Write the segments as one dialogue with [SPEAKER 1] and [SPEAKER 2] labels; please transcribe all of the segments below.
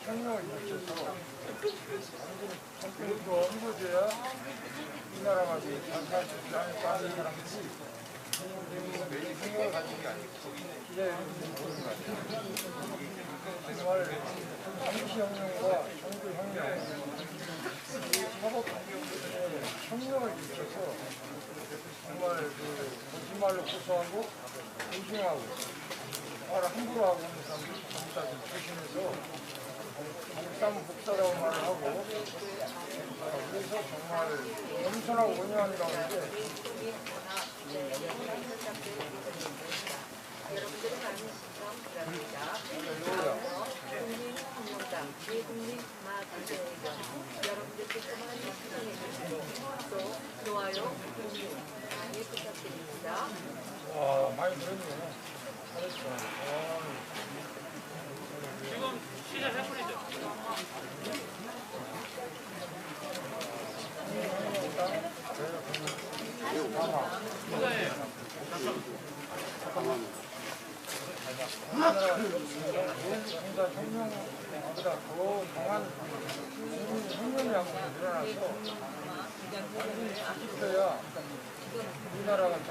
[SPEAKER 1] 혁명을 일으켜서 정권도 이루어져야 이 나라가 잘살 수 있다는 사람들이 혁명을 가진 게 아니고 기자의 혁명을 가진 정말 정치혁명과 정부혁명 혁명을 일으켜서 정말 거짓말로 고소하고 의심하고 말을 함부로 하고 있는 사람들이 전부 다 조심해서 복사라고 말을 하고 그래서 정말 겸손하고 온유한 가운데
[SPEAKER 2] 여러분들의 많은 시청 부탁드립니다. 국민혁명당 대국민 마기자회견 여러분들께서 많이 시청해 주시고 또 좋아요, 공유 많이 부탁드립니다.
[SPEAKER 1] 많이 들었네요. 잘했어.
[SPEAKER 3] 지금 시작해버리죠.
[SPEAKER 1] 우리나라 혁명보다 더 강한 혁명이 한번 일어나서 있어야 우리나라가 더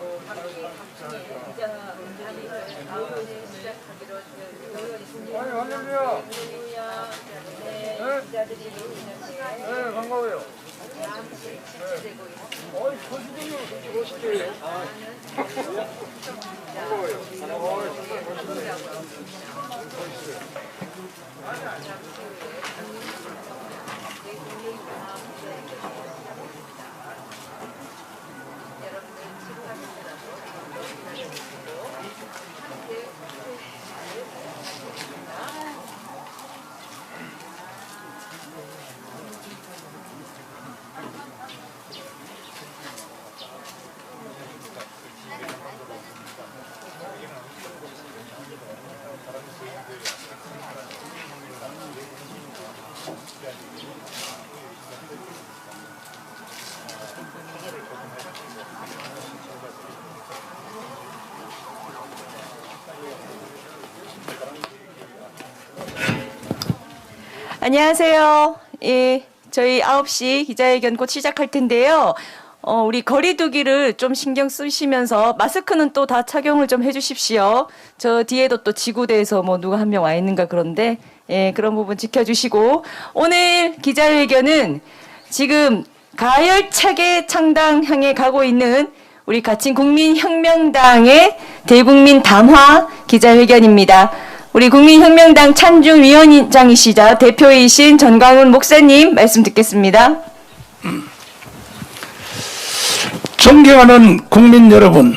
[SPEAKER 1] 아니 할렐루야. 네 반가워요. 어이 소식이 멋있게. 반가워요.
[SPEAKER 4] 안녕하세요. 예, 저희 9시 기자회견 곧 시작할 텐데요. 우리 거리두기를 좀 신경 쓰시면서 마스크는 또 다 착용을 좀 해주십시오. 저 뒤에도 또 지구대에서 뭐 누가 한 명 와 있는가 그런데 예, 그런 부분 지켜주시고 오늘 기자회견은 지금 가열차게 창당 향해 가고 있는 우리 가칭 국민혁명당의 대국민 담화 기자회견입니다. 우리 국민혁명당 찬중위원장이시자 대표이신 전광훈 목사님 말씀 듣겠습니다.
[SPEAKER 5] 존경하는 국민 여러분,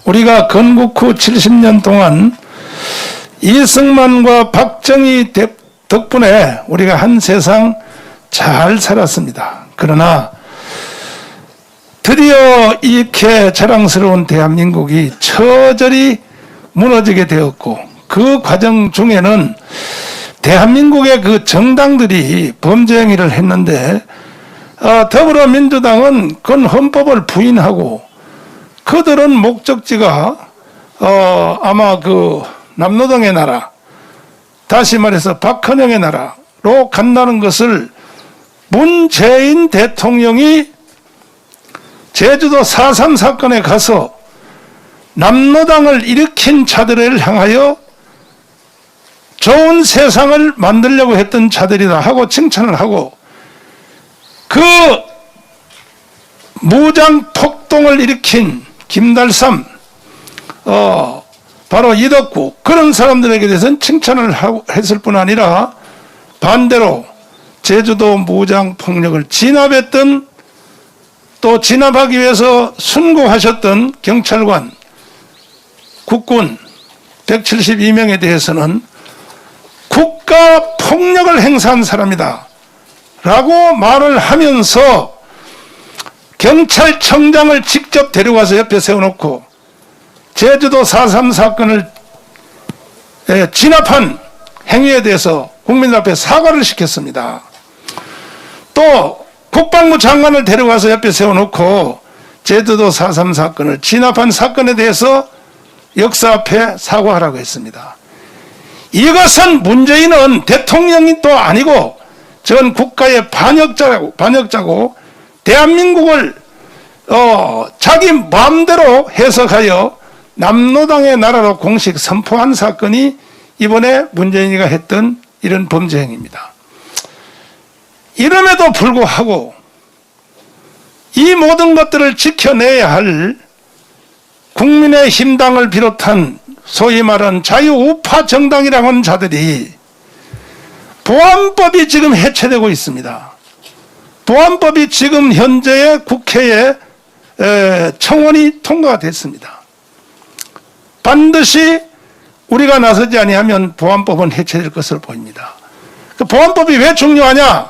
[SPEAKER 5] 우리가 건국 후 70년 동안 이승만과 박정희 덕분에 우리가 한 세상 잘 살았습니다. 그러나 드디어 이렇게 자랑스러운 대한민국이 처절히 무너지게 되었고 그 과정 중에는 대한민국의 그 정당들이 범죄 행위를 했는데 더불어민주당은 그건 헌법을 부인하고 그들은 목적지가 아마 그 남노동의 나라, 다시 말해서 박헌영의 나라로 간다는 것을 문재인 대통령이 제주도 4.3 사건에 가서 남노당을 일으킨 자들을 향하여 좋은 세상을 만들려고 했던 자들이다 하고 칭찬을 하고 그 무장 폭동을 일으킨 김달삼, 바로 이덕구 그런 사람들에게 대해서는 칭찬을 했을 뿐 아니라 반대로 제주도 무장 폭력을 진압했던 또 진압하기 위해서 순고하셨던 경찰관, 국군 172명에 대해서는 국가 폭력을 행사한 사람이다 라고 말을 하면서 경찰청장을 직접 데려와서 옆에 세워놓고 제주도 4.3 사건을 진압한 행위에 대해서 국민들 앞에 사과를 시켰습니다. 또 국방부 장관을 데려와서 옆에 세워놓고 제주도 4.3 사건을 진압한 사건에 대해서 역사 앞에 사과하라고 했습니다. 이것은 문재인은 대통령이 또 아니고 전 국가의 반역자고 대한민국을 자기 마음대로 해석하여 남로당의 나라로 공식 선포한 사건이 이번에 문재인이가 했던 이런 범죄 행위입니다. 이름에도 불구하고 이 모든 것들을 지켜내야 할 국민의힘당을 비롯한 소위 말하는 자유우파 정당이라고 하는 자들이 보안법이 지금 해체되고 있습니다. 보안법이 지금 현재의 국회에 청원이 통과가 됐습니다. 반드시 우리가 나서지 아니하면 보안법은 해체될 것으로 보입니다. 그 보안법이 왜 중요하냐?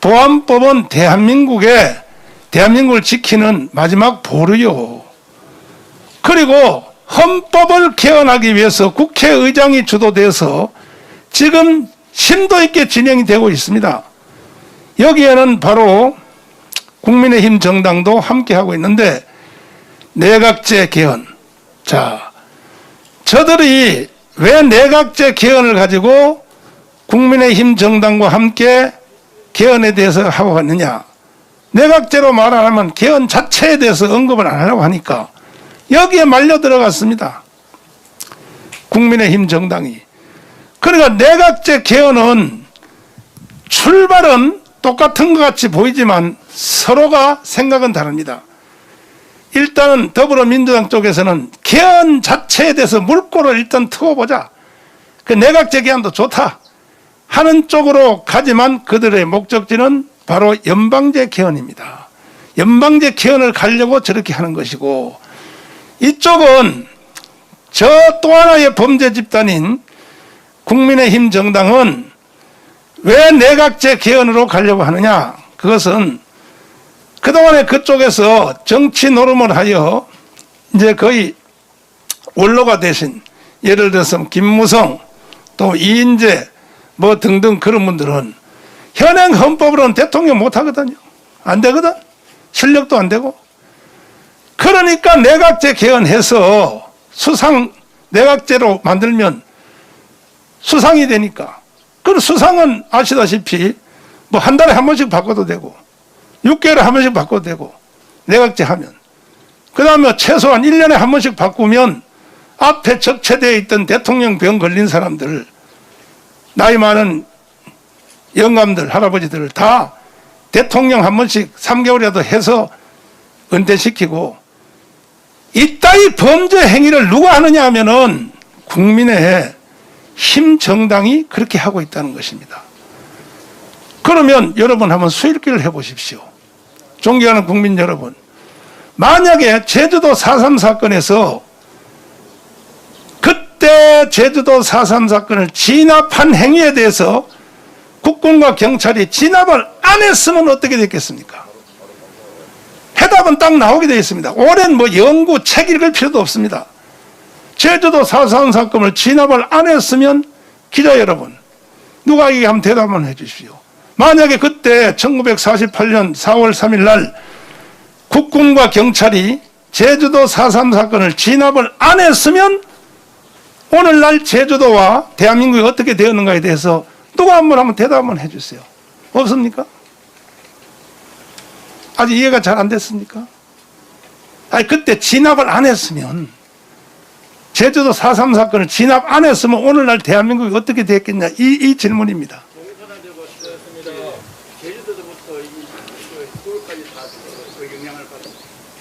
[SPEAKER 5] 보안법은 대한민국을 지키는 마지막 보루요. 그리고 헌법을 개헌하기 위해서 국회의장이 주도돼서 지금 심도 있게 진행이 되고 있습니다. 여기에는 바로 국민의힘 정당도 함께하고 있는데 내각제 개헌. 자, 저들이 왜 내각제 개헌을 가지고 국민의힘 정당과 함께 개헌에 대해서 하고 갔느냐. 내각제로 말 안 하면 개헌 자체에 대해서 언급을 안 하려고 하니까 여기에 말려 들어갔습니다. 국민의힘 정당이. 그러니까 내각제 개헌은 출발은 똑같은 것 같이 보이지만 서로가 생각은 다릅니다. 일단은 더불어민주당 쪽에서는 개헌 자체에 대해서 물꼬를 일단 트워보자. 그 내각제 개헌도 좋다 하는 쪽으로 가지만 그들의 목적지는 바로 연방제 개헌입니다. 연방제 개헌을 가려고 저렇게 하는 것이고, 이쪽은 저 또 하나의 범죄 집단인 국민의힘 정당은 왜 내각제 개헌으로 가려고 하느냐. 그것은 그동안에 그쪽에서 정치 노름을 하여 이제 거의 원로가 되신, 예를 들어서 김무성 또 이인재 뭐 등등 그런 분들은 현행 헌법으로는 대통령 못하거든요. 안 되거든. 실력도 안 되고. 그러니까 내각제 개헌해서 내각제로 만들면 수상이 되니까. 그 수상은 아시다시피 뭐 한 달에 한 번씩 바꿔도 되고 6개월에 한 번씩 바꿔도 되고 내각제 하면. 그 다음에 최소한 1년에 한 번씩 바꾸면 앞에 적체되어 있던 대통령 병 걸린 사람들, 나이 많은 영감들, 할아버지들을 다 대통령 한 번씩 3개월이라도 해서 은퇴시키고, 이따위 범죄 행위를 누가 하느냐 하면은 국민의 힘 정당이 그렇게 하고 있다는 것입니다. 그러면 여러분 한번 수일기를 해보십시오. 존경하는 국민 여러분, 만약에 제주도 4.3 사건에서 그때 제주도 4.3 사건을 진압한 행위에 대해서 국군과 경찰이 진압을 안 했으면 어떻게 됐겠습니까? 해답은 딱 나오게 되어 있습니다. 오랜 연구, 책 읽을 필요도 없습니다. 제주도 4.3 사건을 진압을 안 했으면 기자 여러분, 누가 이게 한번 대답 한번 해 주십시오. 만약에 그때 1948년 4월 3일 날 국군과 경찰이 제주도 4.3 사건을 진압을 안 했으면 오늘날 제주도와 대한민국이 어떻게 되었는가에 대해서 누가 한번 대답 한번 해 주세요. 없습니까? 아직 이해가 잘 안 됐습니까? 아니, 그때 진압을 안 했으면, 제주도 4.3 사건을 진압 안 했으면 오늘날 대한민국이 어떻게 됐겠냐, 이 질문입니다.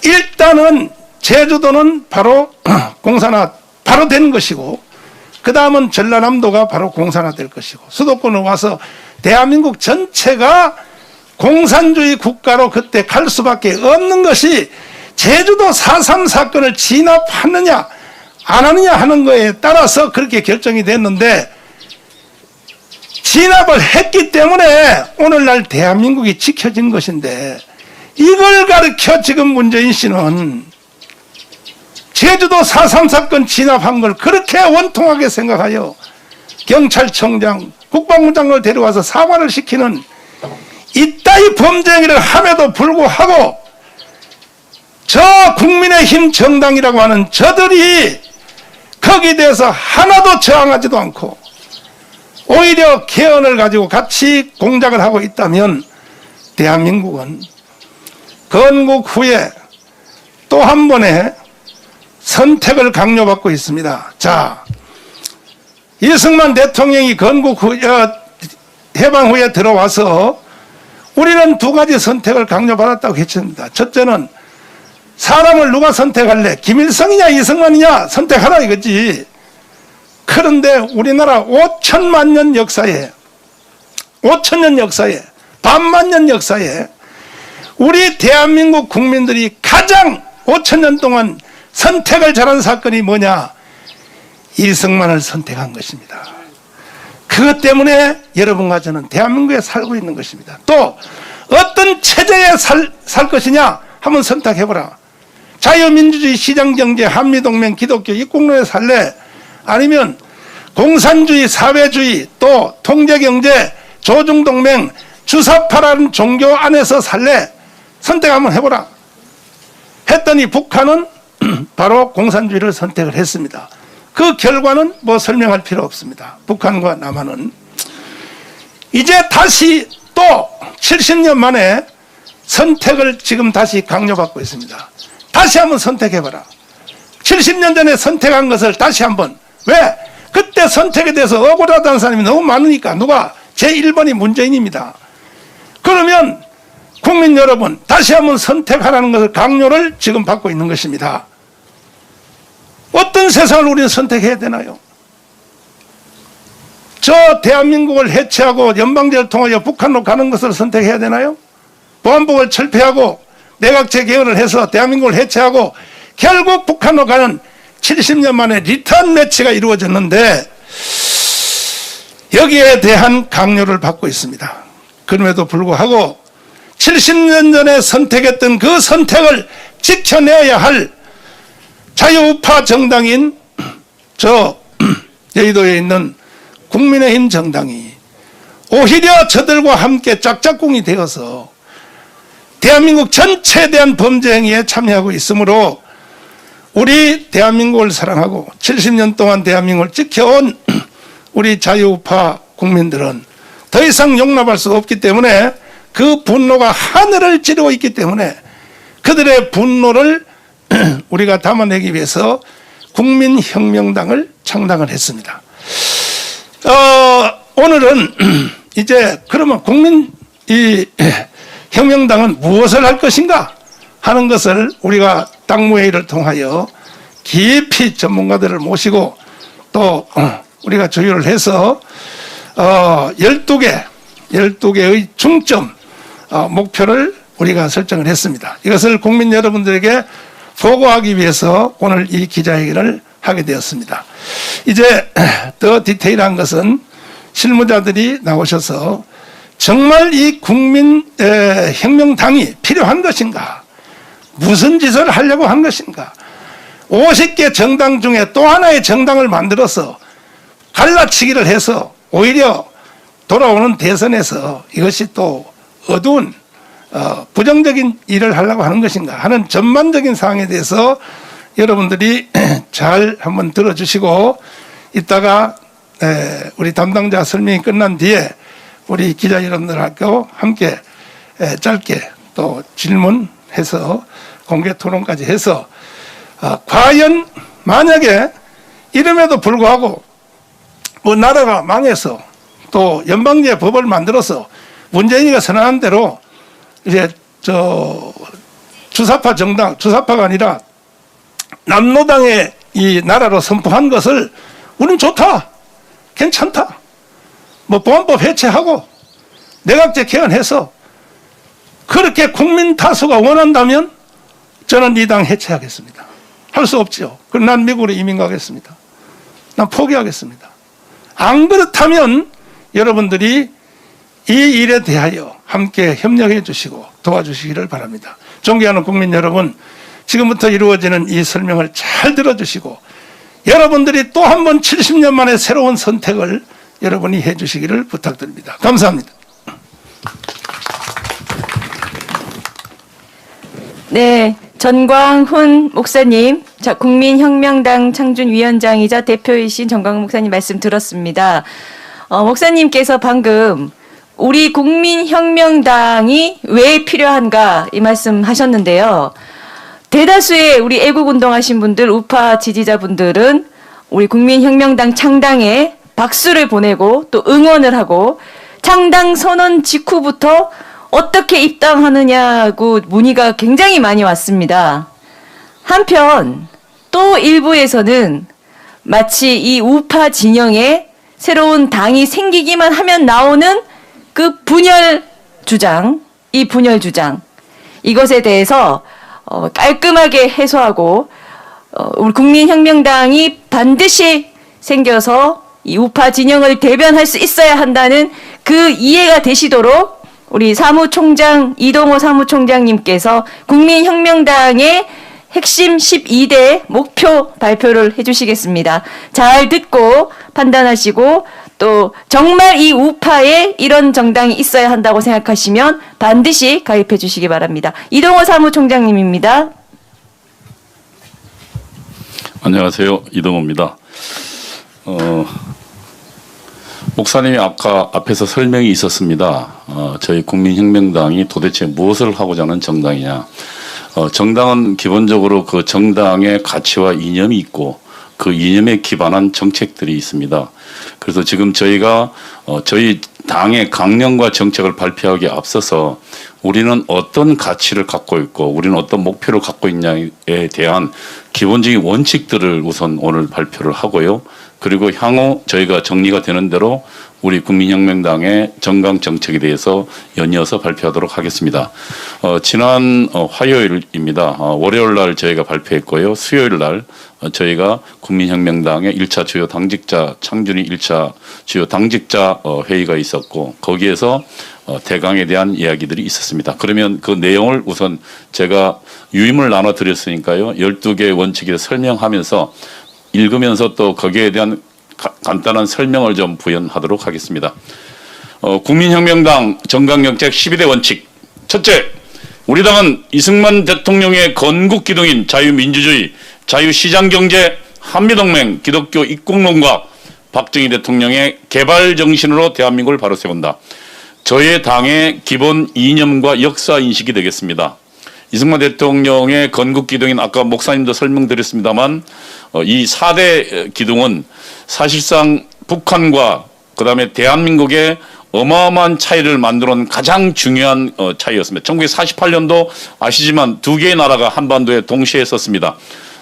[SPEAKER 5] 일단은 제주도는 바로 공산화 바로 된 것이고, 그 다음은 전라남도가 바로 공산화될 것이고, 수도권으로 와서 대한민국 전체가 공산주의 국가로 그때 갈 수밖에 없는 것이 제주도 4.3 사건을 진압하느냐 안 하느냐 하는 거에 따라서 그렇게 결정이 됐는데, 진압을 했기 때문에 오늘날 대한민국이 지켜진 것인데, 이걸 가르쳐 지금 문재인 씨는 제주도 4.3 사건 진압한 걸 그렇게 원통하게 생각하여 경찰청장, 국방부장을 데려와서 사과를 시키는 이따위 범죄행위를 함에도 불구하고 저 국민의힘 정당이라고 하는 저들이 거기에 대해서 하나도 저항하지도 않고 오히려 개헌을 가지고 같이 공작을 하고 있다면, 대한민국은 건국 후에 또 한 번의 선택을 강요받고 있습니다. 자, 이승만 대통령이 건국 후, 해방 후에 들어와서 우리는 두 가지 선택을 강요받았다고 했습니다. 첫째는 사람을 누가 선택할래? 김일성이냐 이승만이냐 선택하라 이거지. 그런데 우리나라 5천만 년 역사에, 5천년 역사에, 반만년 역사에 우리 대한민국 국민들이 가장 5천년 동안 선택을 잘한 사건이 뭐냐? 이승만을 선택한 것입니다. 그것 때문에 여러분과 저는 대한민국에 살고 있는 것입니다. 또 어떤 체제에 살 것이냐 한번 선택해보라. 자유민주주의, 시장경제, 한미동맹, 기독교, 이국론에 살래? 아니면 공산주의, 사회주의, 또 통제경제, 조중동맹, 주사파라는 종교 안에서 살래? 선택 한번 해보라. 했더니 북한은 바로 공산주의를 선택을 했습니다. 그 결과는 뭐 설명할 필요 없습니다. 북한과 남한은 이제 다시 또 70년 만에 선택을 지금 다시 강요받고 있습니다. 다시 한번 선택해봐라. 70년 전에 선택한 것을 다시 한번. 왜? 그때 선택에 대해서 억울하다는 사람이 너무 많으니까. 누가? 제1번이 문재인입니다. 그러면 국민 여러분, 다시 한번 선택하라는 것을 강요를 지금 받고 있는 것입니다. 어떤 세상을 우리는 선택해야 되나요? 저 대한민국을 해체하고 연방제를 통하여 북한으로 가는 것을 선택해야 되나요? 보안법을 철폐하고 내각제 개헌을 해서 대한민국을 해체하고 결국 북한으로 가는 70년 만에 리턴 매치가 이루어졌는데, 여기에 대한 강요를 받고 있습니다. 그럼에도 불구하고 70년 전에 선택했던 그 선택을 지켜내야 할 자유우파 정당인 저 여의도에 있는 국민의힘 정당이 오히려 저들과 함께 짝짝꿍이 되어서 대한민국 전체에 대한 범죄 행위에 참여하고 있으므로, 우리 대한민국을 사랑하고 70년 동안 대한민국을 지켜온 우리 자유우파 국민들은 더 이상 용납할 수 없기 때문에, 그 분노가 하늘을 찌르고 있기 때문에 그들의 분노를 우리가 담아내기 위해서 국민혁명당을 창당을 했습니다. 오늘은 이제 그러면 혁명당은 무엇을 할 것인가 하는 것을 우리가 당무회의를 통하여 깊이 전문가들을 모시고 또 우리가 조율을 해서 12개의 중점 목표를 우리가 설정을 했습니다. 이것을 국민 여러분들에게 보고하기 위해서 오늘 이 기자회견을 하게 되었습니다. 이제 더 디테일한 것은 실무자들이 나오셔서 정말 이 국민혁명당이 필요한 것인가, 무슨 짓을 하려고 한 것인가, 50개 정당 중에 또 하나의 정당을 만들어서 갈라치기를 해서 오히려 돌아오는 대선에서 이것이 또 어두운 부정적인 일을 하려고 하는 것인가 하는 전반적인 사항에 대해서 여러분들이 잘 한번 들어주시고, 이따가 우리 담당자 설명이 끝난 뒤에 우리 기자 여러분들하고 함께 짧게 또 질문해서 공개 토론까지 해서 과연 만약에 이름에도 불구하고 뭐 나라가 망해서 또 연방제 법을 만들어서 문재인이가 선언한 대로 이제 주사파 정당, 주사파가 아니라 남로당의 이 나라로 선포한 것을 우리는 좋다, 괜찮다, 뭐 보안법 해체하고 내각제 개헌해서 그렇게 국민 다수가 원한다면 저는 이 당 해체하겠습니다. 할 수 없죠. 그럼 난 미국으로 이민 가겠습니다. 난 포기하겠습니다. 안 그렇다면 여러분들이 이 일에 대하여 함께 협력해 주시고 도와주시기를 바랍니다. 존경하는 국민 여러분, 지금부터 이루어지는 이 설명을 잘 들어주시고 여러분들이 또 한 번 70년 만에 새로운 선택을 여러분이 해 주시기를 부탁드립니다. 감사합니다.
[SPEAKER 4] 네, 전광훈 목사님, 자, 국민혁명당 창준위원장이자 대표이신 전광훈 목사님 말씀 들었습니다. 목사님께서 방금 우리 국민혁명당이 왜 필요한가 이 말씀 하셨는데요. 대다수의 우리 애국운동하신 분들, 우파 지지자분들은 우리 국민혁명당 창당에 박수를 보내고 또 응원을 하고 창당 선언 직후부터 어떻게 입당하느냐고 문의가 굉장히 많이 왔습니다. 한편 또 일부에서는 마치 이 우파 진영에 새로운 당이 생기기만 하면 나오는 그 분열 주장, 이 분열 주장, 이것에 대해서 깔끔하게 해소하고 우리 국민혁명당이 반드시 생겨서 이 우파 진영을 대변할 수 있어야 한다는 그 이해가 되시도록 우리 사무총장 이동호 사무총장님께서 국민혁명당의 핵심 12대 목표 발표를 해주시겠습니다. 잘 듣고 판단하시고 또 정말 이 우파에 이런 정당이 있어야 한다고 생각하시면 반드시 가입해 주시기 바랍니다. 이동호 사무총장님입니다.
[SPEAKER 6] 안녕하세요. 이동호입니다. 목사님이 아까 앞에서 설명이 있었습니다. 저희 국민혁명당이 도대체 무엇을 하고자 하는 정당이냐. 정당은 기본적으로 그 정당의 가치와 이념이 있고 그 이념에 기반한 정책들이 있습니다. 그래서 지금 저희가 저희 당의 강령과 정책을 발표하기에 앞서서 우리는 어떤 가치를 갖고 있고 우리는 어떤 목표를 갖고 있냐에 대한 기본적인 원칙들을 우선 오늘 발표를 하고요. 그리고 향후 저희가 정리가 되는 대로 우리 국민혁명당의 정강 정책에 대해서 연이어서 발표하도록 하겠습니다. 지난 화요일입니다. 월요일 날 저희가 발표했고요. 수요일 날 저희가 국민혁명당의 1차 주요 당직자 창준이 1차 주요 당직자 회의가 있었고 거기에서 대강에 대한 이야기들이 있었습니다. 그러면 그 내용을 우선 제가 유임을 나눠 드렸으니까요. 12개의 원칙을 설명하면서 읽으면서 또 거기에 대한 간단한 설명을 좀 부연하도록 하겠습니다. 국민혁명당 정강정책 12대 원칙. 첫째, 우리 당은 이승만 대통령의 건국기둥인 자유민주주의, 자유시장경제, 한미동맹, 기독교 입국론과 박정희 대통령의 개발정신으로 대한민국을 바로 세운다. 저의 당의 기본 이념과 역사인식이 되겠습니다. 이승만 대통령의 건국기둥인 아까 목사님도 설명드렸습니다만 이 4대 기둥은 사실상 북한과 그다음에 대한민국의 어마어마한 차이를 만들어낸 가장 중요한 차이였습니다. 1948년도 아시지만 두 개의 나라가 한반도에 동시에 섰습니다.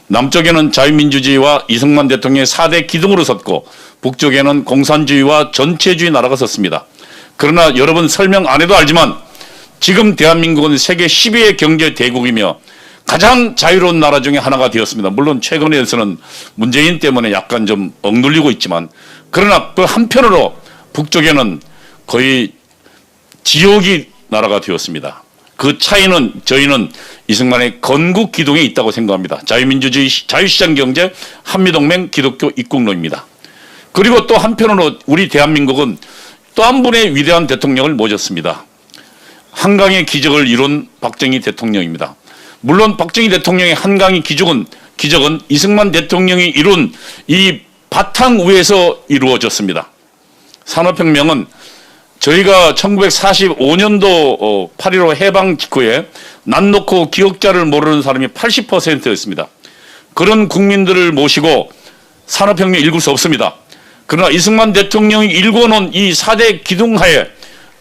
[SPEAKER 6] 남쪽에는 자유민주주의와 이승만 대통령의 4대 기둥으로 섰고 북쪽에는 공산주의와 전체주의 나라가 섰습니다. 그러나 여러분 설명 안 해도 알지만 지금 대한민국은 세계 10위의 경제 대국이며 가장 자유로운 나라 중에 하나가 되었습니다. 물론 최근에서는 문재인 때문에 약간 좀 억눌리고 있지만 그러나 그 한편으로 북쪽에는 거의 지옥이 나라가 되었습니다. 그 차이는 저희는 이승만의 건국 기둥에 있다고 생각합니다. 자유민주주의, 자유시장경제, 한미동맹, 기독교 입국론입니다. 그리고 또 한편으로 우리 대한민국은 또 한 분의 위대한 대통령을 모셨습니다. 한강의 기적을 이룬 박정희 대통령입니다. 물론 박정희 대통령의 한강의 기적은 이승만 대통령이 이룬 이 바탕 위에서 이루어졌습니다. 산업혁명은 저희가 1945년도 8.15 해방 직후에 난 놓고 기억자를 모르는 사람이 80%였습니다. 그런 국민들을 모시고 산업혁명 일굴 수 없습니다. 그러나 이승만 대통령이 일궈놓은 이 4대 기둥하에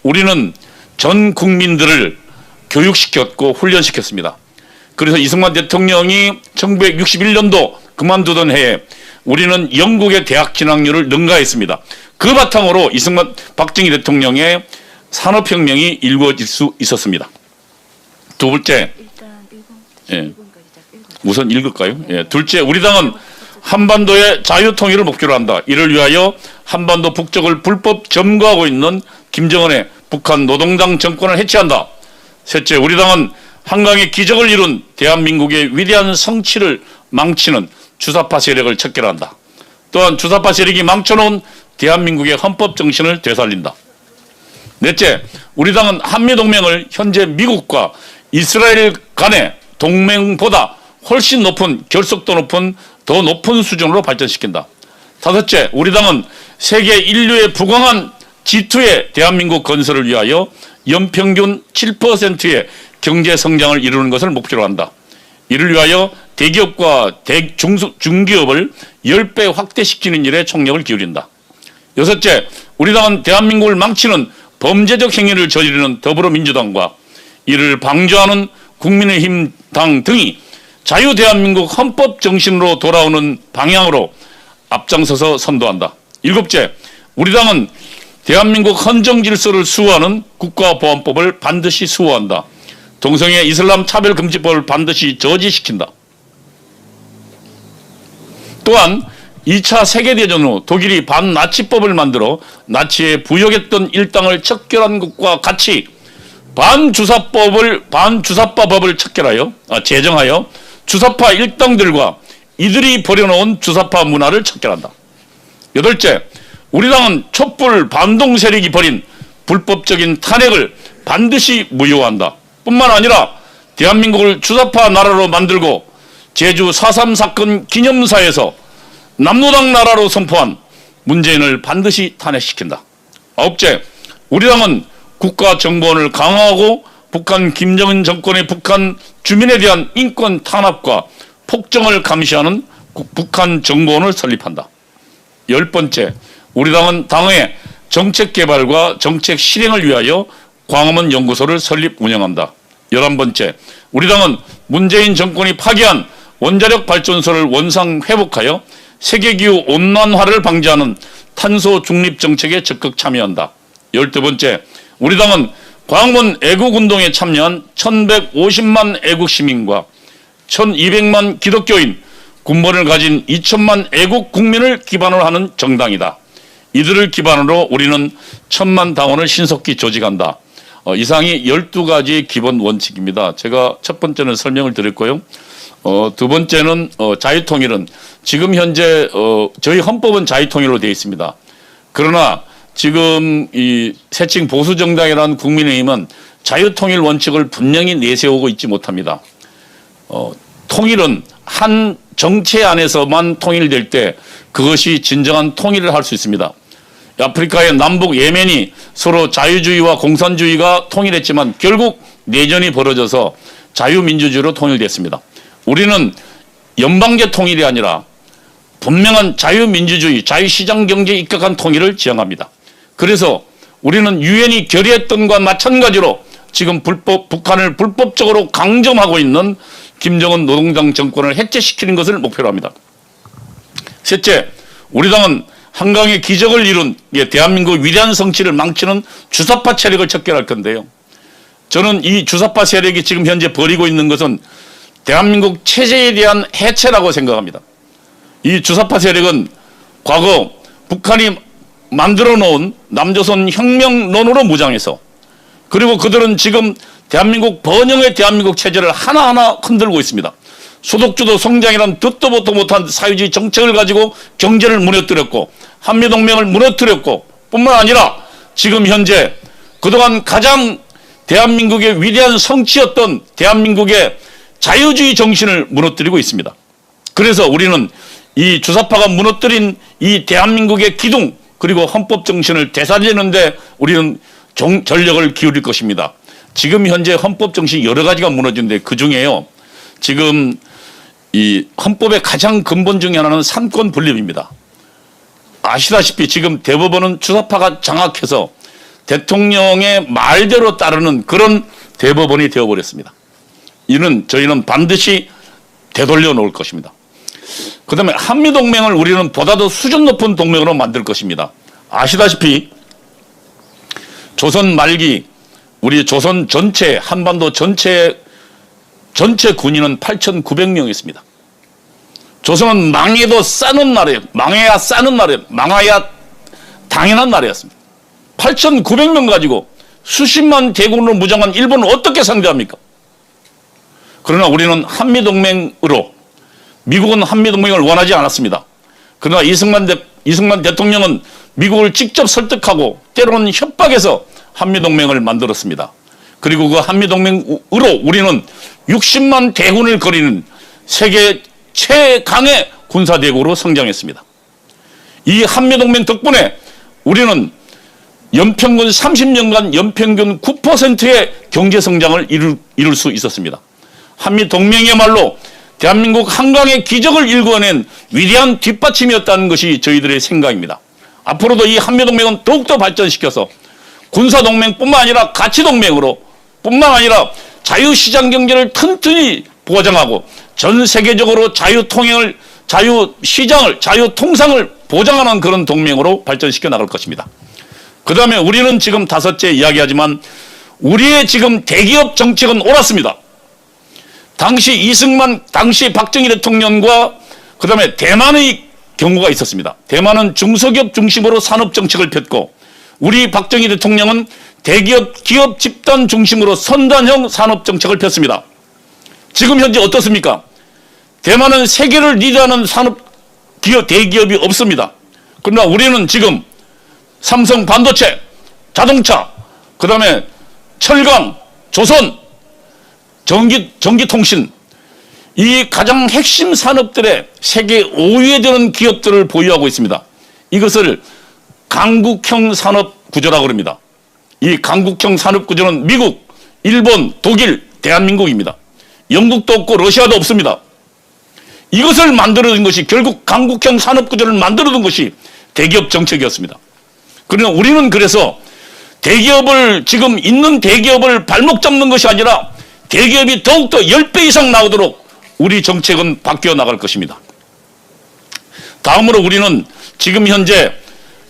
[SPEAKER 6] 우리는 전 국민들을 교육시켰고 훈련시켰습니다. 그래서 이승만 대통령이 1961년도 그만두던 해에 우리는 영국의 대학 진학률을 능가했습니다. 그 바탕으로 박정희 대통령의 산업혁명이 일궈질 수 있었습니다. 두 번째, 우선 읽을까요? 둘째, 우리 당은 한반도의 자유통일을 목표로 한다. 이를 위하여 한반도 북쪽을 불법 점거하고 있는 김정은의 북한 노동당 정권을 해체한다. 셋째, 우리 당은 한강의 기적을 이룬 대한민국의 위대한 성취를 망치는 주사파 세력을 척결한다. 또한 주사파 세력이 망쳐놓은 대한민국의 헌법 정신을 되살린다. 넷째, 우리 당은 한미동맹을 현재 미국과 이스라엘 간의 동맹보다 훨씬 높은, 결속도 높은, 더 높은 수준으로 발전시킨다. 다섯째, 우리 당은 세계 인류의 부강한 G2의 대한민국 건설을 위하여 연평균 7%의 경제 성장을 이루는 것을 목표로 한다. 이를 위하여 대기업과 중기업을 10배 확대시키는 일에 총력을 기울인다. 여섯째, 우리 당은 대한민국을 망치는 범죄적 행위를 저지르는 더불어민주당과 이를 방조하는 국민의힘 당 등이 자유대한민국 헌법 정신으로 돌아오는 방향으로 앞장서서 선도한다. 일곱째, 우리 당은 대한민국 헌정 질서를 수호하는 국가보안법을 반드시 수호한다. 동성애 이슬람 차별금지법을 반드시 저지시킨다. 또한 2차 세계대전 후 독일이 반나치법을 만들어 나치에 부역했던 일당을 척결한 것과 같이 반주사파법을 제정하여 주사파 일당들과 이들이 버려놓은 주사파 문화를 척결한다. 여덟째, 우리 당은 촛불 반동 세력이 벌인 불법적인 탄핵을 반드시 무효화한다. 뿐만 아니라 대한민국을 주사파 나라로 만들고 제주 4.3 사건 기념사에서 남노당 나라로 선포한 문재인을 반드시 탄핵시킨다. 아홉째, 우리 당은 국가정보원을 강화하고 북한 김정은 정권의 북한 주민에 대한 인권 탄압과 폭정을 감시하는 북한 정보원을 설립한다. 열 번째, 우리 당은 당의 정책 개발과 정책 실행을 위하여 광화문 연구소를 설립 운영한다. 11번째, 우리 당은 문재인 정권이 파기한 원자력 발전소를 원상 회복하여 세계기후 온난화를 방지하는 탄소 중립 정책에 적극 참여한다. 12번째, 우리 당은 광화문 애국운동에 참여한 1150만 애국 시민과 1200만 기독교인, 군번을 가진 2000만 애국 국민을 기반으로 하는 정당이다. 이들을 기반으로 우리는 1000만 당원을 신속히 조직한다. 이상이 12가지 기본 원칙입니다. 제가 첫 번째는 설명을 드렸고요. 두 번째는 자유통일은 지금 현재 저희 헌법은 자유통일로 되어 있습니다. 그러나 지금 이 새칭 보수정당이라는 국민의힘은 자유통일 원칙을 분명히 내세우고 있지 못합니다. 통일은 한 정체 안에서만 통일될 때 그것이 진정한 통일을 할 수 있습니다. 아프리카의 남북 예멘이 서로 자유주의와 공산주의가 통일했지만 결국 내전이 벌어져서 자유민주주의로 통일됐습니다. 우리는 연방제 통일이 아니라 분명한 자유민주주의, 자유시장경제에 입각한 통일을 지향합니다. 그래서 우리는 유엔이 결의했던 것과 마찬가지로 지금 북한을 불법적으로 강점하고 있는 김정은 노동당 정권을 해체시키는 것을 목표로 합니다. 셋째, 우리 당은 한강의 기적을 이룬 대한민국 위대한 성취를 망치는 주사파 세력을 척결할 건데요. 저는 이 주사파 세력이 지금 현재 벌이고 있는 것은 대한민국 체제에 대한 해체라고 생각합니다. 이 주사파 세력은 과거 북한이 만들어 놓은 남조선 혁명론으로 무장해서, 그리고 그들은 지금 대한민국 번영의 대한민국 체제를 하나하나 흔들고 있습니다. 소득주도 성장이란 듣도 보도 못한 사회주의 정책을 가지고 경제를 무너뜨렸고 한미동맹을 무너뜨렸고, 뿐만 아니라 지금 현재 그동안 가장 대한민국의 위대한 성취였던 대한민국의 자유주의 정신을 무너뜨리고 있습니다. 그래서 우리는 이 주사파가 무너뜨린 이 대한민국의 기둥, 그리고 헌법 정신을 되살리는데 우리는 전력을 기울일 것입니다. 지금 현재 헌법 정신이 여러 가지가 무너지는데 그 중에요, 지금 이 헌법의 가장 근본 중에 하나는 삼권 분립입니다. 아시다시피 지금 대법원은 주사파가 장악해서 대통령의 말대로 따르는 그런 대법원이 되어버렸습니다. 이는 저희는 반드시 되돌려 놓을 것입니다. 그 다음에 한미동맹을 우리는 보다 더 수준 높은 동맹으로 만들 것입니다. 아시다시피 조선 말기 우리 조선 전체, 한반도 전체 군인은 8,900명이었습니다. 조선은 망해도 싸는 나라예요. 망해야 싸는 나라예요. 망해야 당연한 나라였습니다. 8,900명 가지고 수십만 대군으로 무장한 일본을 어떻게 상대합니까? 그러나 우리는 한미동맹으로, 미국은 한미동맹을 원하지 않았습니다. 그러나 이승만 대통령은 미국을 직접 설득하고 때로는 협박해서 한미동맹을 만들었습니다. 그리고 그 한미동맹으로 우리는 60만 대군을 거리는 세계 최강의 군사대국으로 성장했습니다. 이 한미동맹 덕분에 우리는 연평균 30년간 연평균 9%의 경제성장을 이룰 수 있었습니다. 한미동맹이야말로 대한민국 한강의 기적을 일궈낸 위대한 뒷받침이었다는 것이 저희들의 생각입니다. 앞으로도 이 한미동맹은 더욱더 발전시켜서 군사동맹뿐만 아니라 가치동맹으로 뿐만 아니라 자유시장 경제를 튼튼히 보장하고 전 세계적으로 자유통행을, 자유시장을, 자유통상을 보장하는 그런 동맹으로 발전시켜 나갈 것입니다. 그 다음에 우리는 지금 다섯째 이야기하지만 우리의 지금 대기업 정책은 옳았습니다. 당시 박정희 대통령과 그 다음에 대만의 경우가 있었습니다. 대만은 중소기업 중심으로 산업 정책을 폈고 우리 박정희 대통령은 대기업, 기업 집단 중심으로 선단형 산업 정책을 폈습니다. 지금 현재 어떻습니까? 대만은 세계를 리드하는 대기업이 없습니다. 그러나 우리는 지금 삼성 반도체, 자동차, 그 다음에 철강, 조선, 전기통신, 이 가장 핵심 산업들의 세계 5위에 드는 기업들을 보유하고 있습니다. 이것을 강국형 산업 구조라고 합니다. 이 강국형 산업 구조는 미국, 일본, 독일, 대한민국입니다. 영국도 없고 러시아도 없습니다. 이것을 만들어둔 것이 결국 강국형 산업 구조를 만들어둔 것이 대기업 정책이었습니다. 그러나 우리는 그래서 대기업을 지금 있는 대기업을 발목 잡는 것이 아니라 대기업이 더욱더 10배 이상 나오도록 우리 정책은 바뀌어 나갈 것입니다. 다음으로 우리는 지금 현재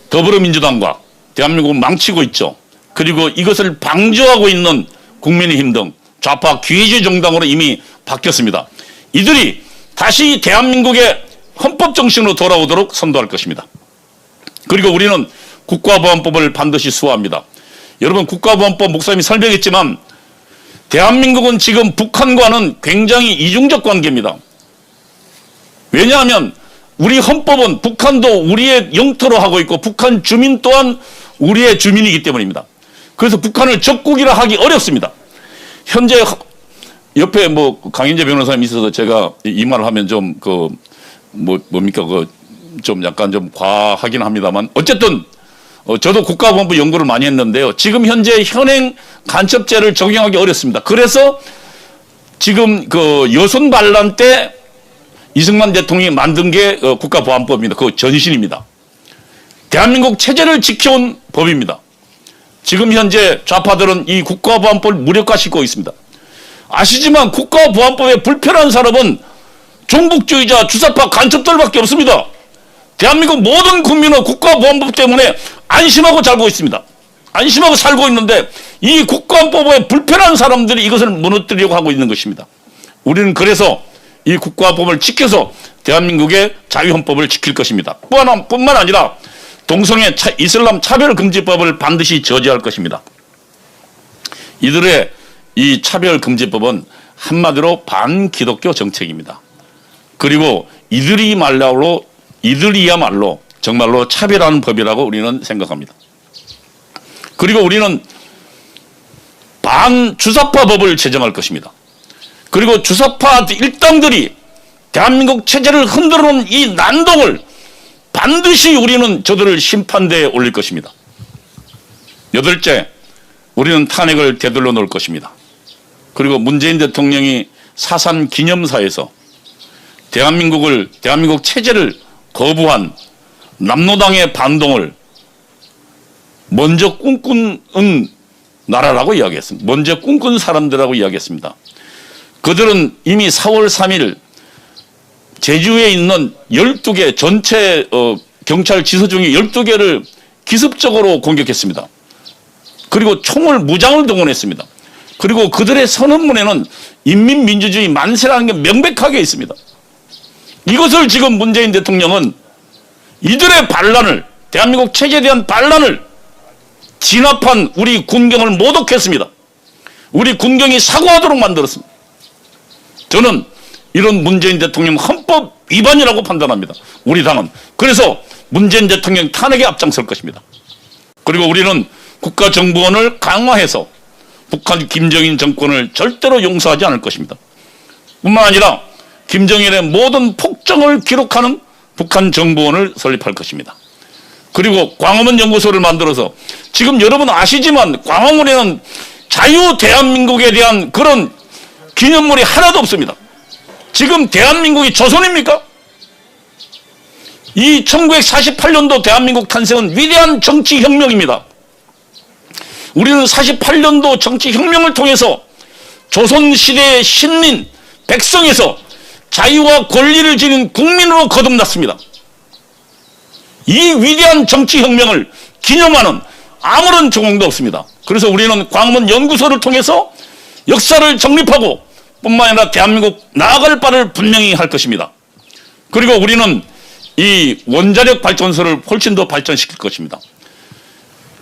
[SPEAKER 6] 더불어민주당과 대한민국을 망치고 있죠. 그리고 이것을 방조하고 있는 국민의힘 등 좌파 기회주의 정당으로 이미 바뀌었습니다. 이들이 다시 대한민국의 헌법 정신으로 돌아오도록 선도할 것입니다. 그리고 우리는 국가보안법을 반드시 수호합니다. 여러분, 국가보안법 목사님이 설명했지만 대한민국은 지금 북한과는 굉장히 이중적 관계입니다. 왜냐하면 우리 헌법은 북한도 우리의 영토로 하고 있고 북한 주민 또한 우리의 주민이기 때문입니다. 그래서 북한을 적국이라 하기 어렵습니다. 현재 옆에 강인재 변호사님이 있어서 제가 이 말을 하면 좀 뭡니까 좀 약간 좀 과하긴 합니다만 어쨌든 저도 국가보안법 연구를 많이 했는데요. 지금 현재 현행 간첩죄를 적용하기 어렵습니다. 그래서 지금 여순 반란 때 이승만 대통령이 만든 게 국가보안법입니다. 그 전신입니다. 대한민국 체제를 지켜온 법입니다. 지금 현재 좌파들은 이 국가보안법을 무력화시키고 있습니다. 아시지만 국가보안법에 불편한 사람은 종북주의자, 주사파, 간첩들밖에 없습니다. 대한민국 모든 국민은 국가보안법 때문에 안심하고 살고 있습니다. 안심하고 살고 있는데 이 국가보안법에 불편한 사람들이 이것을 무너뜨리려고 하고 있는 것입니다. 우리는 그래서 이 국가보안법을 지켜서 대한민국의 자유헌법을 지킬 것입니다. 뿐만 아니라 동성애 이슬람 차별금지법을 반드시 저지할 것입니다. 이들의 이 차별금지법은 한마디로 반기독교 정책입니다. 그리고 이들이야말로 정말로 차별하는 법이라고 우리는 생각합니다. 그리고 우리는 반주사파 법을 제정할 것입니다. 그리고 주사파 일당들이 대한민국 체제를 흔들어 놓은 이 난동을 반드시 우리는 저들을 심판대에 올릴 것입니다. 여덟째, 우리는 탄핵을 되돌려 놓을 것입니다. 그리고 문재인 대통령이 사산 기념사에서 대한민국 체제를 거부한 남로당의 반동을 먼저 꿈꾼 나라라고 이야기했습니다. 먼저 꿈꾼 사람들이라고 이야기했습니다. 그들은 이미 4월 3일 제주에 있는 12개 전체 경찰 지서 중에 12개를 기습적으로 공격했습니다. 그리고 무장을 동원했습니다. 그리고 그들의 선언문에는 인민민주주의 만세라는 게 명백하게 있습니다. 이것을 지금 문재인 대통령은 이들의 반란을, 대한민국 체제에 대한 반란을 진압한 우리 군경을 모독했습니다. 우리 군경이 사과하도록 만들었습니다. 저는 이런 문재인 대통령 헌법 위반이라고 판단합니다. 우리 당은. 그래서 문재인 대통령 탄핵에 앞장설 것입니다. 그리고 우리는 국가정보원을 강화해서 북한 김정인 정권을 절대로 용서하지 않을 것입니다. 뿐만 아니라 김정일의 모든 폭정을 기록하는 북한 정보원을 설립할 것입니다. 그리고 광화문 연구소를 만들어서 지금 여러분 아시지만 광화문에는 자유 대한민국에 대한 그런 기념물이 하나도 없습니다. 지금 대한민국이 조선입니까? 이 1948년도 대한민국 탄생은 위대한 정치혁명입니다. 우리는 48년도 정치혁명을 통해서 조선시대의 신민, 백성에서 자유와 권리를 지닌 국민으로 거듭났습니다. 이 위대한 정치혁명을 기념하는 아무런 조공도 없습니다. 그래서 우리는 광화문 연구소를 통해서 역사를 정립하고 뿐만 아니라 대한민국 나아갈 바를 분명히 할 것입니다. 그리고 우리는 이 원자력 발전소를 훨씬 더 발전시킬 것입니다.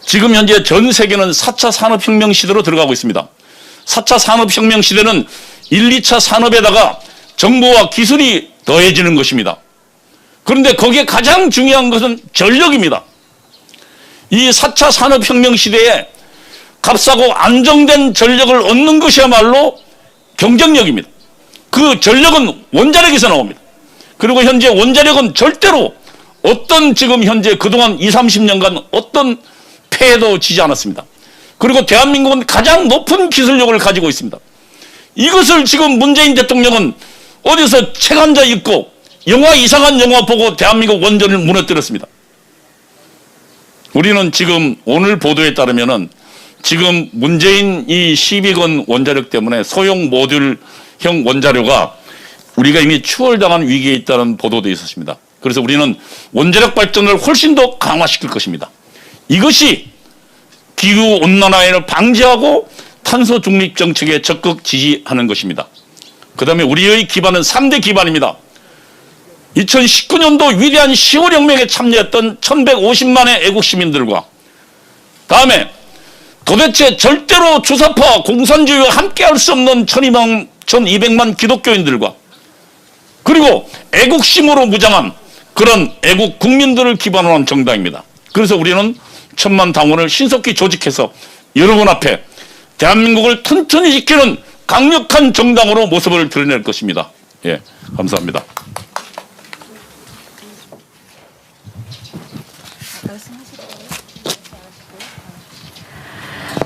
[SPEAKER 6] 지금 현재 전 세계는 4차 산업혁명 시대로 들어가고 있습니다. 4차 산업혁명 시대는 1, 2차 산업에다가 정보와 기술이 더해지는 것입니다. 그런데 거기에 가장 중요한 것은 전력입니다. 이 4차 산업혁명 시대에 값싸고 안정된 전력을 얻는 것이야말로 경쟁력입니다. 그 전력은 원자력에서 나옵니다. 그리고 현재 원자력은 절대로 어떤 지금 현재 그동안 20, 30년간 어떤 폐해도 지지 않았습니다. 그리고 대한민국은 가장 높은 기술력을 가지고 있습니다. 이것을 지금 문재인 대통령은 어디서 책 한 자 읽고 영화 이상한 영화 보고 대한민국 원전을 무너뜨렸습니다. 우리는 지금 오늘 보도에 따르면은 지금 문재인 이 12건 원자력 때문에 소형 모듈형 원자료가 우리가 이미 추월당한 위기에 있다는 보도도 있었습니다. 그래서 우리는 원자력 발전을 훨씬 더 강화시킬 것입니다. 이것이 기후온난화를 방지하고 탄소 중립 정책에 적극 지지하는 것입니다. 그 다음에 우리의 기반은 3대 기반입니다. 2019년도 위대한 10월 혁명에 참여했던 1150만의 애국 시민들과 다음에 도대체 절대로 주사파와 공산주의와 함께할 수 없는 1200만 기독교인들과 그리고 애국심으로 무장한 그런 애국 국민들을 기반으로 한 정당입니다. 그래서 우리는 1000만 당원을 신속히 조직해서 여러분 앞에 대한민국을 튼튼히 지키는 강력한 정당으로 모습을 드러낼 것입니다. 예, 감사합니다.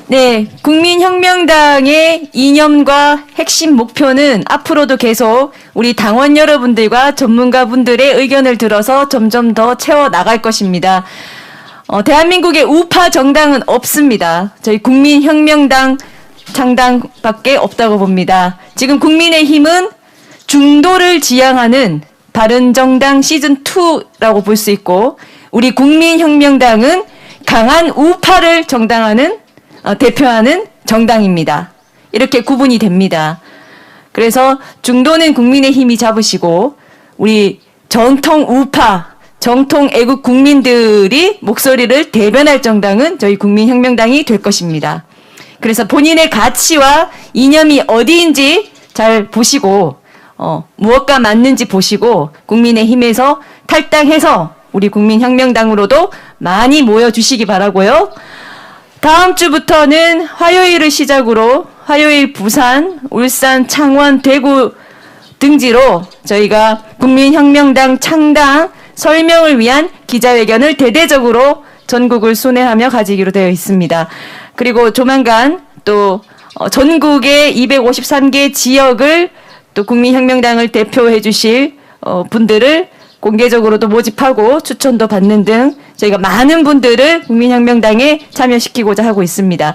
[SPEAKER 4] 네, 국민혁명당의 이념과 핵심 목표는 앞으로도 계속 우리 당원 여러분들과 전문가분들의 의견을 들어서 점점 더 채워나갈 것입니다. 대한민국의 우파 정당은 없습니다. 저희 국민혁명당 창당밖에 없다고 봅니다. 지금 국민의힘은 중도를 지향하는 바른정당 시즌2라고 볼 수 있고 우리 국민혁명당은 강한 우파를 대표하는 정당입니다. 이렇게 구분이 됩니다. 그래서 중도는 국민의힘이 잡으시고 우리 정통 우파, 정통 애국 국민들이 목소리를 대변할 정당은 저희 국민혁명당이 될 것입니다. 그래서 본인의 가치와 이념이 어디인지 잘 보시고 무엇과 맞는지 보시고 국민의힘에서 탈당해서 우리 국민혁명당으로도 많이 모여주시기 바라고요. 다음 주부터는 화요일을 시작으로 화요일 부산, 울산, 창원, 대구 등지로 저희가 국민혁명당 창당 설명을 위한 기자회견을 대대적으로 전국을 순회하며 가지기로 되어 있습니다. 그리고 조만간 또 전국의 253개 지역을 또 국민혁명당을 대표해 주실 분들을 공개적으로도 모집하고 추천도 받는 등 저희가 많은 분들을 국민혁명당에 참여시키고자 하고 있습니다.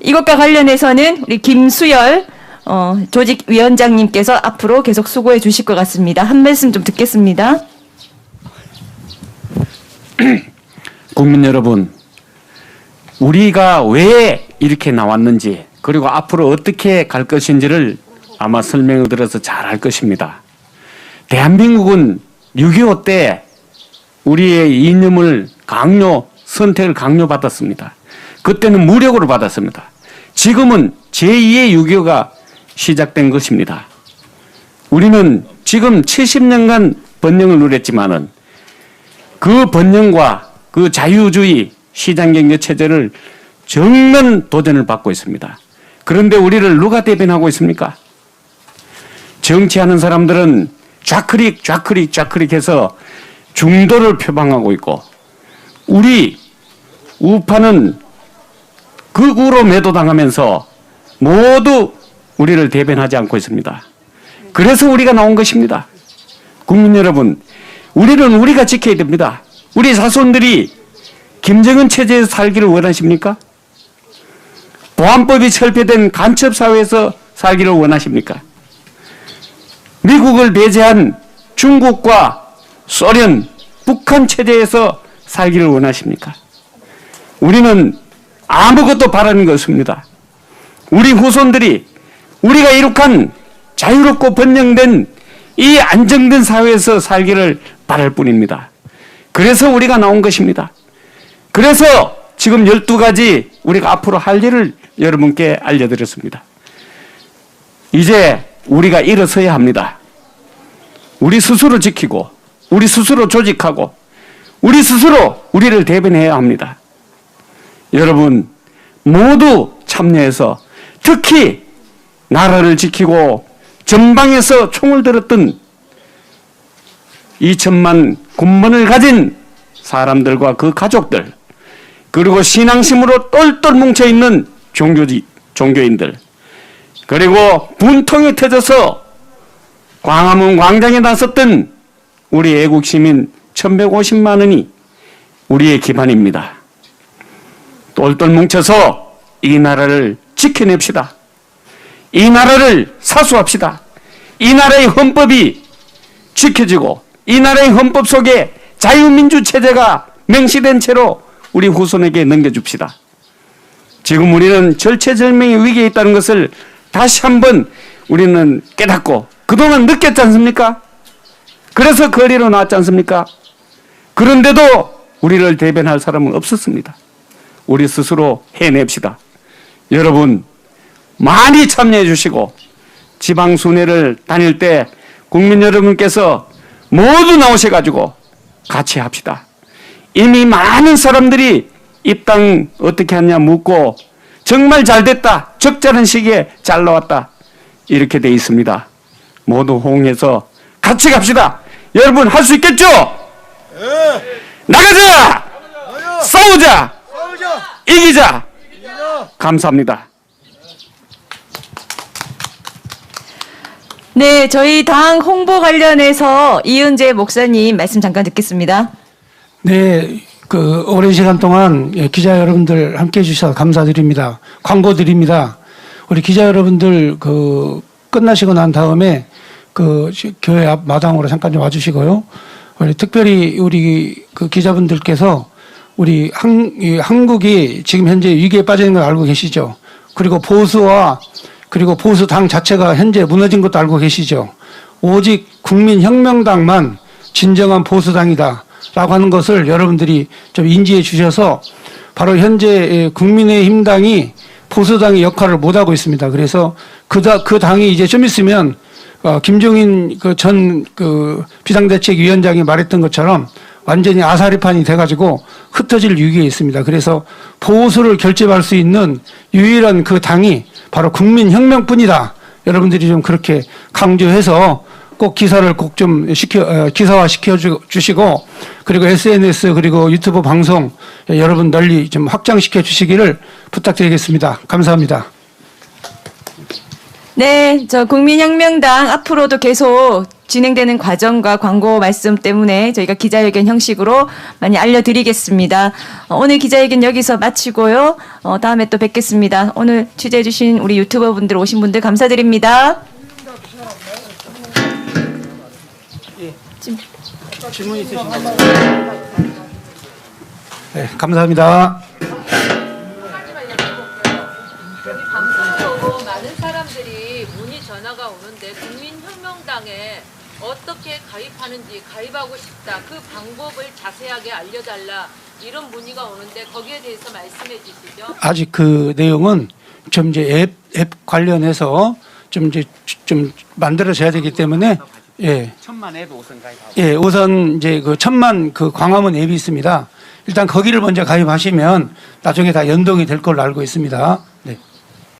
[SPEAKER 4] 이것과 관련해서는 우리 김수열 조직위원장님께서 앞으로 계속 수고해 주실 것 같습니다. 한 말씀 좀 듣겠습니다.
[SPEAKER 7] 국민 여러분, 우리가 왜 이렇게 나왔는지 그리고 앞으로 어떻게 갈 것인지를 아마 설명을 들어서 잘 알 것입니다. 대한민국은 6.25 때 우리의 이념을 선택을 강요받았습니다. 그때는 무력으로 받았습니다. 지금은 제2의 6.25가 시작된 것입니다. 우리는 지금 70년간 번영을 누렸지만은 그 번영과 그 자유주의 시장경제 체제를 정면 도전을 받고 있습니다. 그런데 우리를 누가 대변하고 있습니까? 정치하는 사람들은 좌클릭 해서 중도를 표방하고 있고, 우리 우파는 극우로 매도당하면서 모두 우리를 대변하지 않고 있습니다. 그래서 우리가 나온 것입니다. 국민 여러분, 우리는 우리가 지켜야 됩니다. 우리 자손들이 김정은 체제에서 살기를 원하십니까? 보안법이 철폐된 간첩사회에서 살기를 원하십니까? 미국을 배제한 중국과 소련, 북한 체제에서 살기를 원하십니까? 우리는 아무것도 바라는 것 없습니다. 우리 후손들이 우리가 이룩한 자유롭고 번영된 이 안정된 사회에서 살기를 바랄 뿐입니다. 그래서 우리가 나온 것입니다. 그래서 지금 12가지 우리가 앞으로 할 일을 여러분께 알려드렸습니다. 이제 우리가 일어서야 합니다. 우리 스스로 지키고, 우리 스스로 조직하고, 우리 스스로 우리를 대변해야 합니다. 여러분 모두 참여해서, 특히 나라를 지키고 전방에서 총을 들었던 2천만 군번을 가진 사람들과 그 가족들, 그리고 신앙심으로 똘똘 뭉쳐있는 종교인들, 그리고 분통이 터져서 광화문 광장에 나섰던 우리 애국시민 1150만 원이 우리의 기반입니다. 똘똘 뭉쳐서 이 나라를 지켜냅시다. 이 나라를 사수합시다. 이 나라의 헌법이 지켜지고, 이 나라의 헌법 속에 자유민주 체제가 명시된 채로 우리 후손에게 넘겨줍시다. 지금 우리는 절체절명의 위기에 있다는 것을 다시 한번 우리는 깨닫고, 그동안 느꼈지 않습니까? 그래서 거리로 나왔지 않습니까? 그런데도 우리를 대변할 사람은 없었습니다. 우리 스스로 해냅시다. 여러분 많이 참여해 주시고, 지방순회를 다닐 때 국민 여러분께서 모두 나오셔가지고 같이 합시다. 이미 많은 사람들이 입당 어떻게 하냐 묻고, 정말 잘 됐다, 적절한 시기에 잘 나왔다, 이렇게 돼 있습니다. 모두 호응해서 같이 갑시다. 여러분 할 수 있겠죠? 나가자! 싸우자! 이기자! 감사합니다.
[SPEAKER 4] 네, 저희 당 홍보 관련해서 이은재 목사님 말씀 잠깐 듣겠습니다.
[SPEAKER 8] 네, 오랜 시간 동안 기자 여러분들 함께 해주셔서 감사드립니다. 광고 드립니다. 우리 기자 여러분들 끝나시고 난 다음에 교회 앞 마당으로 잠깐 좀 와주시고요. 특별히 우리 기자분들께서 우리 한국이 지금 현재 위기에 빠진 걸 알고 계시죠? 그리고 그리고 보수당 자체가 현재 무너진 것도 알고 계시죠? 오직 국민혁명당만 진정한 보수당이다 라고 하는 것을 여러분들이 좀 인지해 주셔서, 바로 현재 국민의힘당이 보수당의 역할을 못하고 있습니다. 그래서 그 당이 이제 좀 있으면 김종인 전 비상대책위원장이 말했던 것처럼 완전히 아사리판이 돼가지고 흩어질 위기에 있습니다. 그래서 보수를 결집할 수 있는 유일한 그 당이 바로 국민혁명뿐이다. 여러분들이 좀 그렇게 강조해서 꼭 기사를 꼭 좀 기사화 시켜주시고, 그리고 SNS 그리고 유튜브 방송 여러분 널리 좀 확장시켜 주시기를 부탁드리겠습니다. 감사합니다.
[SPEAKER 4] 네, 저 국민혁명당 앞으로도 계속 진행되는 과정과 광고 말씀 때문에 저희가 기자회견 형식으로 많이 알려드리겠습니다. 오늘 기자회견 여기서 마치고요. 다음에 또 뵙겠습니다. 오늘 취재해주신 우리 유튜버 분들, 오신 분들 감사드립니다.
[SPEAKER 8] 질문 있으신가요? 네, 감사합니다.
[SPEAKER 2] 여기 방송적으로 많은 사람들이 문의 전화가 오는데 국민혁명당에 어떻게 가입하는지 가입하고 싶다. 그 방법을 자세하게 알려달라. 이런 문의가 오는데 거기에 대해서 말씀해 주시죠.
[SPEAKER 8] 아직 그 내용은 좀 이제 앱 관련해서 좀 만들어져야 되기 때문에 예.
[SPEAKER 7] 1000만 앱 우선 가입하고.
[SPEAKER 8] 예, 우선 이제 그 1000만 그 광화문 앱이 있습니다. 일단 거기를 먼저 가입하시면 나중에 다 연동이 될 걸로 알고 있습니다.